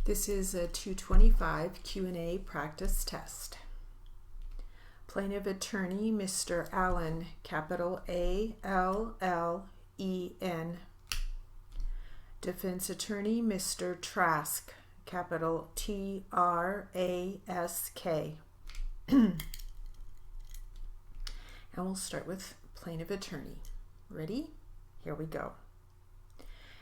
This is a 225 Q&A practice test. Plaintiff attorney, Mr. Allen, capital A-L-L-E-N. Defense attorney, Mr. Trask, capital T-R-A-S-K. And we'll start with plaintiff attorney. Ready? Here we go.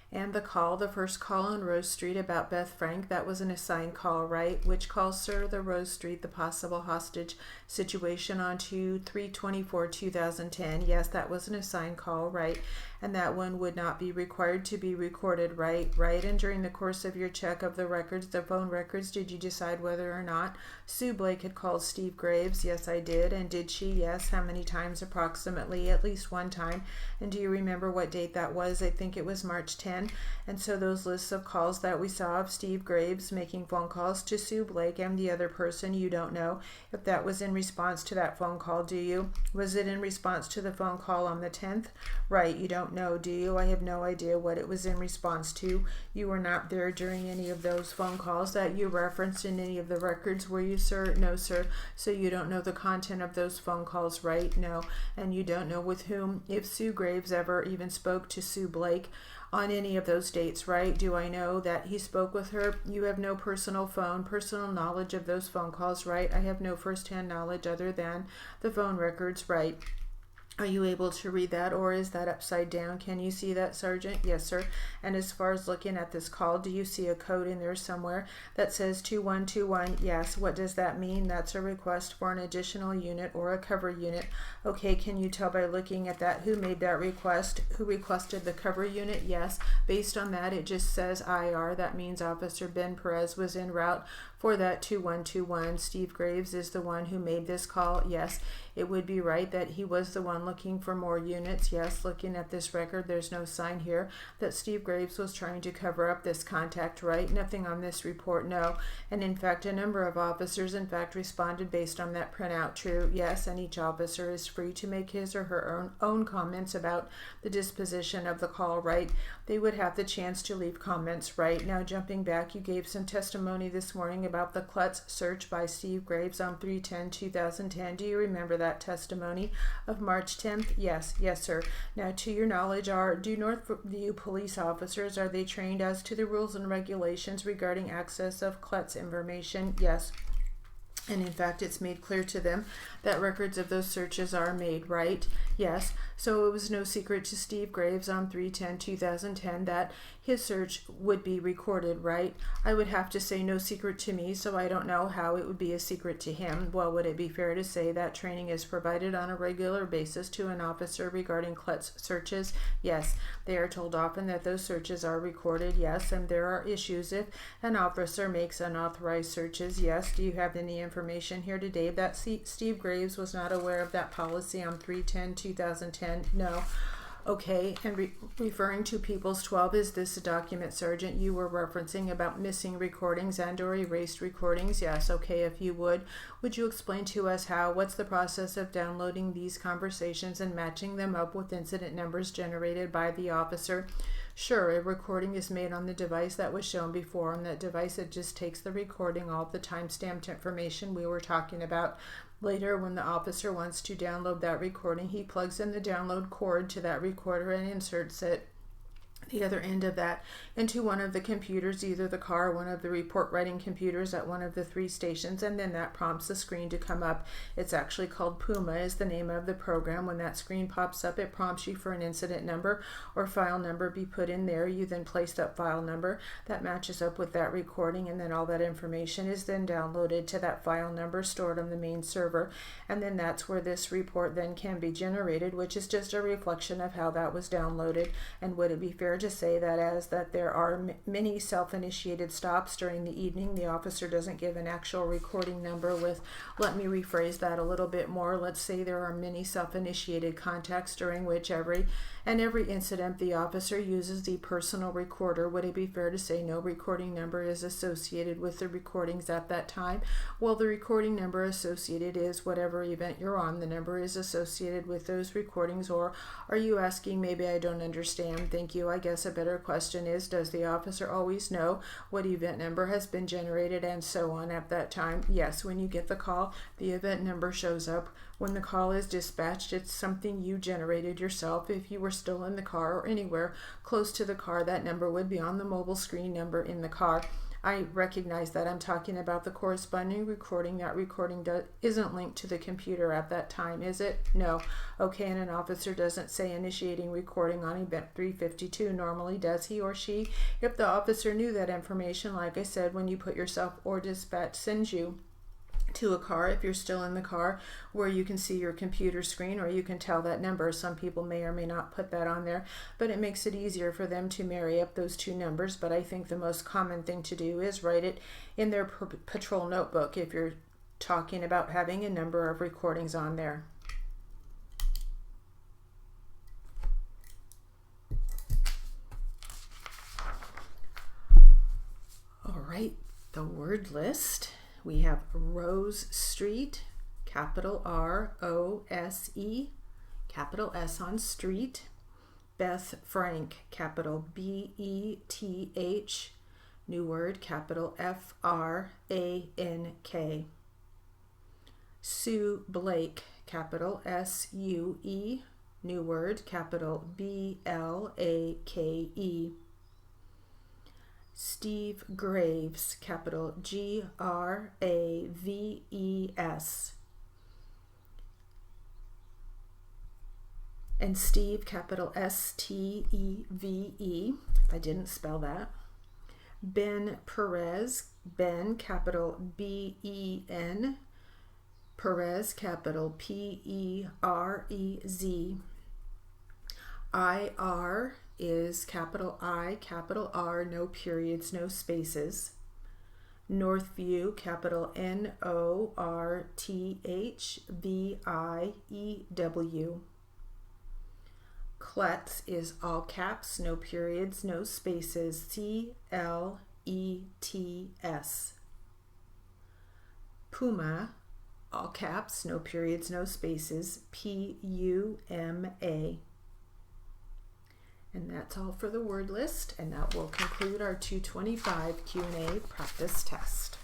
And the first call on Rose Street about Beth Frank, that was an assigned call, right? Which call, sir? The Rose Street, the possible hostage situation on 3/24/2010. Yes, that was an assigned call, right? And that one would not be required to be recorded, right? Right. And during the course of your check of the records, the phone records, did you decide whether or not Sue Blake had called Steve Graves? Yes, I did. And did she? Yes. How many times? Approximately at least one time. And do you remember what date that was? I think it was March 10. And so those lists of calls that we saw of Steve Graves making phone calls to Sue Blake and the other person, you don't know if that was in response to that phone call, do you? Was it in response to the phone call on the 10th? Right, you don't know, do you? I have no idea what it was in response to. You were not there during any of those phone calls that you referenced in any of the records, were you, sir? No, sir. So you don't know the content of those phone calls, right? No. And you don't know with whom, if Sue Graves ever even spoke to Sue Blake on any of those dates, right? Do I know that he spoke with her? You have no personal knowledge of those phone calls, right? I have no firsthand knowledge other than the phone records, right? Are you able to read that, or is that upside down? Can you see that, Sergeant? Yes, sir. And as far as looking at this call, do you see a code in there somewhere that says 2121? Yes. What does that mean? That's a request for an additional unit or a cover unit. Okay, can you tell by looking at that who made that request? Who requested the cover unit? Yes. Based on that, it just says IR. That means Officer Ben Perez was en route for that 2121. Steve Graves is the one who made this call. Yes. It would be right that he was the one looking for more units. Yes, looking at this record, there's no sign here that Steve Graves was trying to cover up this contact, right? Nothing on this report, no. And in fact, a number of officers, in fact, responded based on that printout, true. Yes, and each officer is free to make his or her own comments about the disposition of the call, right? They would have the chance to leave comments, right? Now, jumping back, you gave some testimony this morning about the Klutz search by Steve Graves on 3/10/2010. Do you remember that testimony of March 10th? Yes, yes, sir. Now, to your knowledge, do Northview police officers, are they trained as to the rules and regulations regarding access of Klutz information? Yes. And in fact, it's made clear to them that records of those searches are made, right? Yes. So it was no secret to Steve Graves on 3/10/2010 that his search would be recorded, right? I would have to say no secret to me, so I don't know how it would be a secret to him. Well, would it be fair to say that training is provided on a regular basis to an officer regarding Klutz searches? Yes. They are told often that those searches are recorded, yes, and there are issues if an officer makes unauthorized searches, yes. Do you have any information here today that Steve Graves was not aware of that policy on 3/10/2010? No. Okay, and referring to People's 12, is this a document, Sergeant, you were referencing about missing recordings and or erased recordings? Yes, okay, if you would you explain to us what's the process of downloading these conversations and matching them up with incident numbers generated by the officer? Sure, a recording is made on the device that was shown before. On that device, it just takes the recording, all the time-stamped information we were talking about. Later, when the officer wants to download that recording, he plugs in the download cord to that recorder and inserts it, the other end of that, into one of the computers, either the car or one of the report writing computers at one of the 3 stations, and then that prompts the screen to come up. It's actually called Puma is the name of the program. When that screen pops up, it prompts you for an incident number or file number be put in there. You then place that file number that matches up with that recording, and then all that information is then downloaded to that file number stored on the main server, and then that's where this report then can be generated, which is just a reflection of how that was downloaded. And would it be fair to say that there are many self-initiated stops during the evening? The officer doesn't give an actual recording number with, let me rephrase that a little bit more. Let's say there are many self-initiated contacts during which every incident the officer uses the personal recorder. Would it be fair to say no recording number is associated with the recordings at that time? Well, the recording number associated is whatever event you're on. The number is associated with those recordings. Or are you asking, maybe I don't understand? Thank you. I guess a better question is, does the officer always know what event number has been generated and so on at that time? Yes, when you get the call, the event number shows up. When the call is dispatched, it's something you generated yourself. If you were still in the car or anywhere close to the car, that number would be on the mobile screen number in the car. I recognize that I'm talking about the corresponding recording. That recording isn't linked to the computer at that time, is it? No. Okay, and an officer doesn't say initiating recording on event 352 normally, does he or she? If the officer knew that information, like I said, when you put yourself or dispatch sends you to a car, if you're still in the car, where you can see your computer screen or you can tell that number. Some people may or may not put that on there, but it makes it easier for them to marry up those two numbers. But I think the most common thing to do is write it in their patrol notebook if you're talking about having a number of recordings on there. All right, the word list. We have Rose Street, capital R-O-S-E, capital S on street. Beth Frank, capital B-E-T-H, new word, capital F-R-A-N-K. Sue Blake, capital S-U-E, new word, capital B-L-A-K-E. Steve Graves, capital G-R-A-V-E-S. And Steve, capital S-T-E-V-E, if I didn't spell that. Ben Perez, Ben, capital B-E-N. Perez, capital P-E-R-E-Z. I-R is capital I, capital R, no periods, no spaces. Northview, capital N-O-R-T-H-V-I-E-W. Kletz is all caps, no periods, no spaces, C-L-E-T-S. Puma, all caps, no periods, no spaces, P-U-M-A. And that's all for the word list, and that will conclude our 225 Q&A practice test.